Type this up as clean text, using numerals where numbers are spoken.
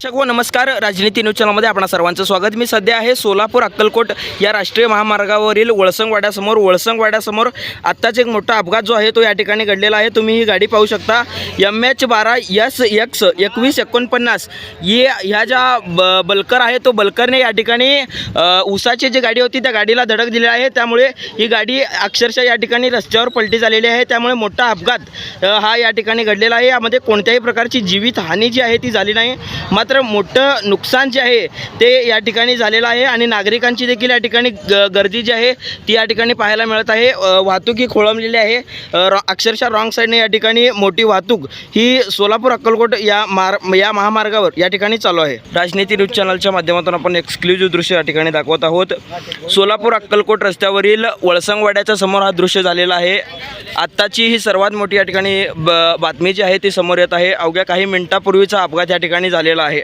दर्शक हो नमस्कार, राजनीती न्यूज चॅनलमध्ये आपणा सर्वांचं स्वागत। मी सध्या आहे सोलापूर अक्कलकोट या राष्ट्रीय महामार्गावरील वळसंगवाड्यासमोर आत्ताच एक मोठा अपघात जो आहे तो या ठिकाणी घडलेला आहे। तुम्ही ही गाडी पाहू शकता MH12SX 2149 ह्या ज्या बलकर आहे तो बलकरने या ठिकाणी ऊसाची जी गाडी होती त्या गाडीला धडक दिली आहे। त्यामुळे ही गाडी अक्षरशः या ठिकाणी रस्त्यावर पलटी झालेली आहे। त्यामुळे मोठा अपघात हा या ठिकाणी घडलेला आहे। यामध्ये कोणत्याही प्रकारची जीवितहानी जी आहे ती झाली नाही, मात्र मोठं नुकसान जे आहे ते या ठिकाणी झालेलं आहे आणि नागरिकांची देखील या ठिकाणी गर्दी जी आहे ती या ठिकाणी पाहायला मिळत आहे। वाहतुकी खोळंबलेली आहे, अक्षरशः रॉंग साईडने या ठिकाणी मोठी वाहतूक ही सोलापूर अक्कलकोट या महामार्गावर या ठिकाणी चालू आहे। राजनीती न्यूज चॅनलच्या माध्यमातून आपण एक्सक्लुझिव्ह दृश्य या ठिकाणी दाखवत आहोत। सोलापूर अक्कलकोट रस्त्यावरील वळसंगवाड्याच्या समोर हा दृश्य झालेला आहे। आत्ताची ही सर्वात मोठी या ठिकाणी बातमी जी आहे ती समोर येत आहे। अवघ्या काही मिनिटापूर्वीचा अपघात या ठिकाणी झालेला आहे।